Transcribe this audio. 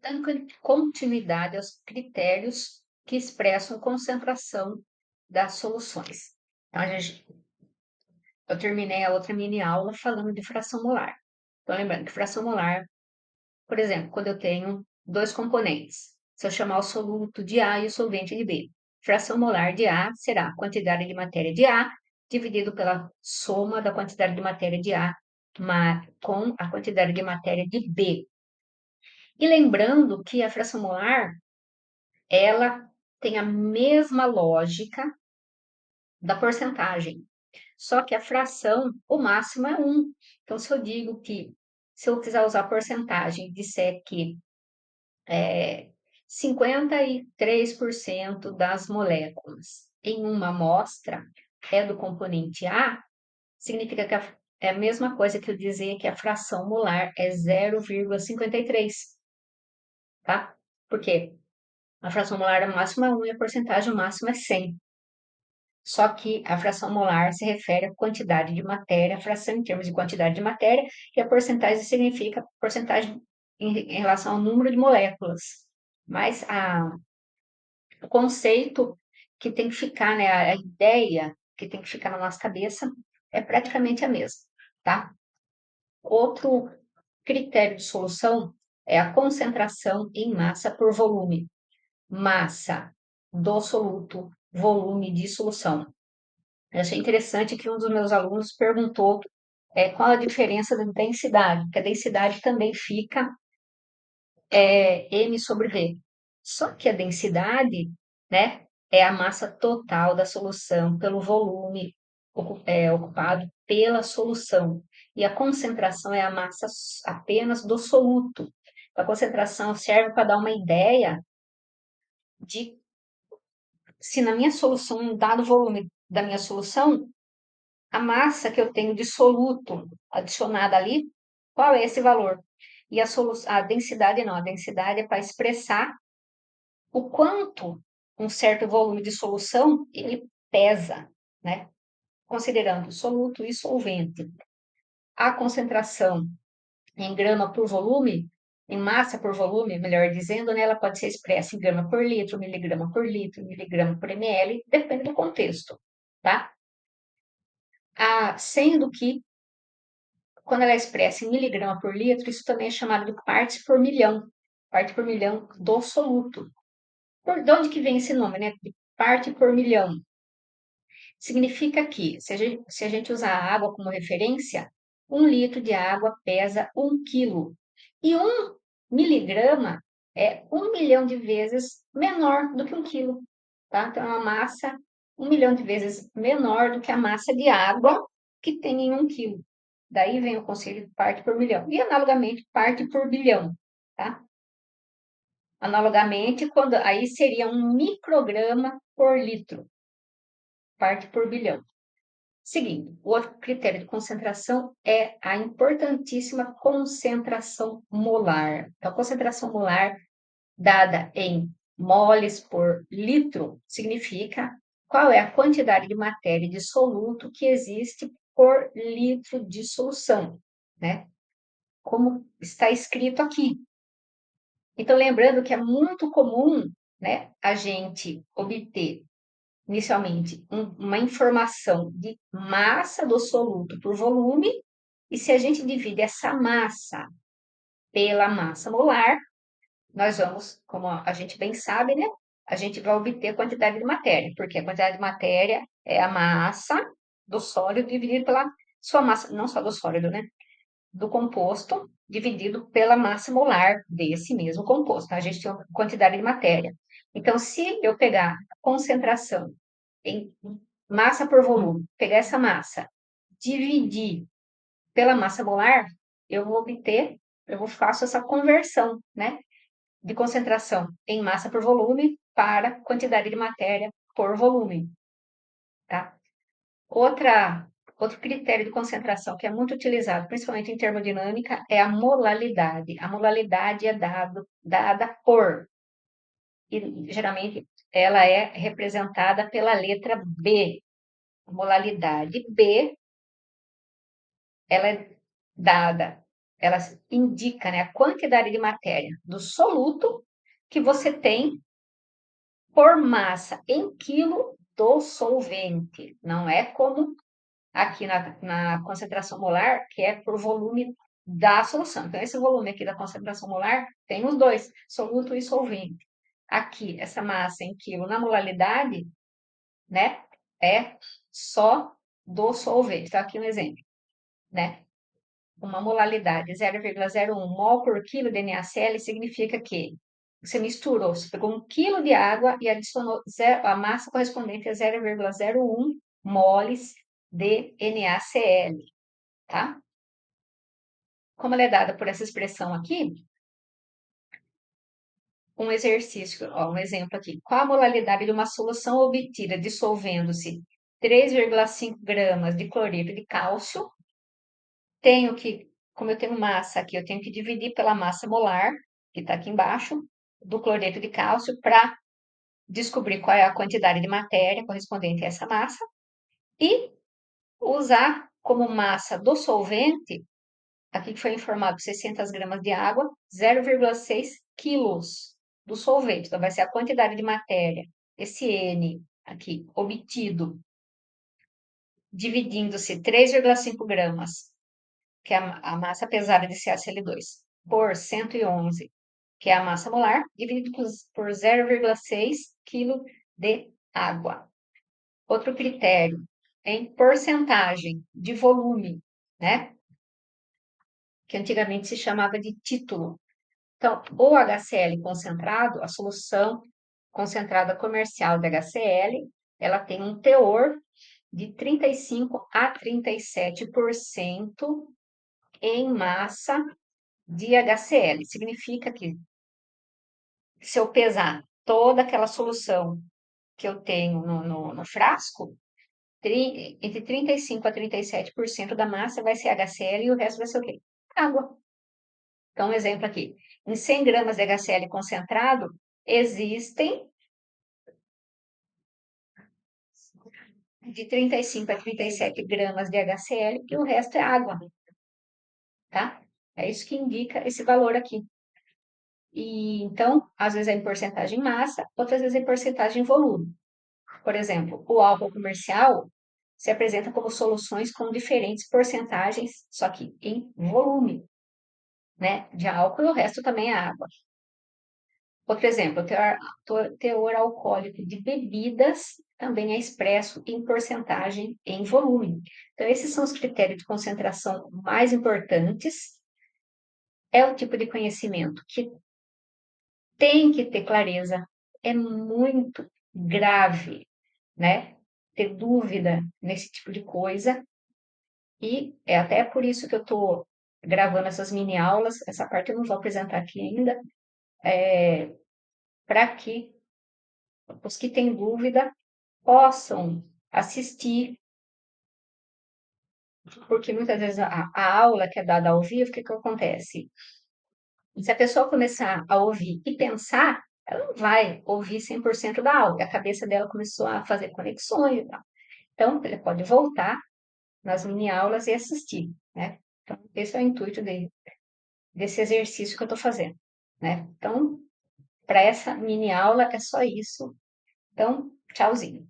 dando continuidade aos critérios que expressam concentração das soluções. Então, eu terminei a outra mini aula falando de fração molar. Então, lembrando que fração molar, por exemplo, quando eu tenho dois componentes, se eu chamar o soluto de A e o solvente de B, fração molar de A será a quantidade de matéria de A dividido pela soma da quantidade de matéria de A com a quantidade de matéria de B. E lembrando que a fração molar, ela tem a mesma lógica da porcentagem, só que a fração, o máximo é 1. Então, se eu digo que, se eu quiser usar porcentagem, disser que 53% das moléculas em uma amostra é do componente A, significa que é a mesma coisa que eu dizer que a fração molar é 0,53, tá? Por quê? A fração molar máxima é 1 e a porcentagem máxima é 100. Só que a fração molar se refere à quantidade de matéria, a fração em termos de quantidade de matéria, e a porcentagem significa porcentagem em relação ao número de moléculas. Mas o conceito que tem que ficar, né, a ideia que tem que ficar na nossa cabeça é praticamente a mesma, tá? Outro critério de solução é a concentração em massa por volume. Massa do soluto, volume de solução. Eu achei interessante que um dos meus alunos perguntou qual a diferença da densidade, porque a densidade também fica m sobre v. Só que a densidade, né, é a massa total da solução pelo volume ocupado pela solução. E a concentração é a massa apenas do soluto. A concentração serve para dar uma ideia de se na minha solução, um dado volume da minha solução, a massa que eu tenho de soluto adicionada ali, qual é esse valor? E a densidade não, a densidade é para expressar o quanto um certo volume de solução ele pesa, né? Considerando soluto e solvente. A concentração em grama por volume, em massa por volume, melhor dizendo, né, ela pode ser expressa em grama por litro, miligrama por ml, depende do contexto, tá? Sendo que, quando ela é expressa em miligrama por litro, isso também é chamado de partes por milhão do soluto. De onde que vem esse nome, né? De parte por milhão. Significa que, se a gente usar a água como referência, 1 litro de água pesa 1 quilo. E 1 miligrama é 1 milhão de vezes menor do que 1 quilo. Tá? Então, é uma massa 1 milhão de vezes menor do que a massa de água que tem em 1 quilo. Daí vem o conceito de parte por milhão. E, analogamente, parte por bilhão. Tá? Analogamente, aí seria 1 micrograma por litro. Parte por bilhão. Seguindo, o outro critério de concentração é a importantíssima concentração molar. Então, a concentração molar dada em moles por litro significa qual é a quantidade de matéria de soluto que existe por litro de solução, né? Como está escrito aqui. Então, lembrando que é muito comum, né, a gente obter inicialmente uma informação de massa do soluto por volume, e se a gente divide essa massa pela massa molar, nós vamos, como a gente bem sabe, né? A gente vai obter a quantidade de matéria, porque a quantidade de matéria é a massa do sólido dividido pela sua massa, não só do sólido, né? Do composto dividido pela massa molar desse mesmo composto. A gente tem uma quantidade de matéria. Então, se eu pegar a concentração em massa por volume, pegar essa massa, dividir pela massa molar, eu faço essa conversão, né, de concentração em massa por volume para quantidade de matéria por volume, tá? Outro critério de concentração que é muito utilizado, principalmente em termodinâmica, é a molalidade. A molalidade é dada por, e geralmente ela é representada pela letra B. A molalidade B, ela é dada ela indica, né, a quantidade de matéria do soluto que você tem por massa em quilo do solvente. Não é como aqui na concentração molar, que é por volume da solução. Então, esse volume aqui da concentração molar tem os dois, soluto e solvente. Aqui, essa massa em quilo na molalidade, né, é só do solvente. Então, aqui um exemplo, né? Uma molalidade 0,01 mol por quilo de NaCl significa que você misturou, você pegou 1 quilo de água e adicionou a massa correspondente a 0,01 moles de NaCl, tá? Como ela é dada por essa expressão aqui, um exercício, ó, um exemplo aqui. Qual a molalidade de uma solução obtida dissolvendo-se 3,5 gramas de cloreto de cálcio? Tenho que, como eu tenho massa aqui, eu tenho que dividir pela massa molar, que está aqui embaixo, do cloreto de cálcio, para descobrir qual é a quantidade de matéria correspondente a essa massa, e usar como massa do solvente, aqui que foi informado 600 gramas de água, 0,6 quilos do solvente. Então, vai ser a quantidade de matéria, esse N aqui, obtido, dividindo-se 3,5 gramas, que é a massa pesada de CaCl2, por 111, que é a massa molar, dividido por 0,6 kg de água. Outro critério, em porcentagem de volume, né? Que antigamente se chamava de título. Então, o HCl concentrado, a solução concentrada comercial de HCl, ela tem um teor de 35 a 37% em massa de HCl. Significa que se eu pesar toda aquela solução que eu tenho no frasco, entre 35 a 37% da massa vai ser HCl e o resto vai ser o quê? Água. Então, um exemplo aqui. Em 100 gramas de HCl concentrado, existem de 35 a 37 gramas de HCl e o resto é água, tá? É isso que indica esse valor aqui. E então, às vezes é em porcentagem massa, outras vezes é em porcentagem volume. Por exemplo, o álcool comercial se apresenta como soluções com diferentes porcentagens, só que em volume, né, de álcool, e o resto também é água. Outro exemplo, o teor alcoólico de bebidas também é expresso em porcentagem em volume. Então, esses são os critérios de concentração mais importantes. É o tipo de conhecimento que tem que ter clareza. É muito grave, né? Ter dúvida nesse tipo de coisa. E é até por isso que eu estou gravando essas mini aulas. Essa parte eu não vou apresentar aqui ainda, para que os que têm dúvida possam assistir, porque muitas vezes a aula que é dada ao vivo, o que, que acontece? Se a pessoa começar a ouvir e pensar, ela não vai ouvir 100% da aula, a cabeça dela começou a fazer conexões e tal. Então, ele pode voltar nas mini aulas e assistir, né? Então, esse é o intuito desse exercício que eu estou fazendo, né? Então, para essa mini aula é só isso. Então, tchauzinho.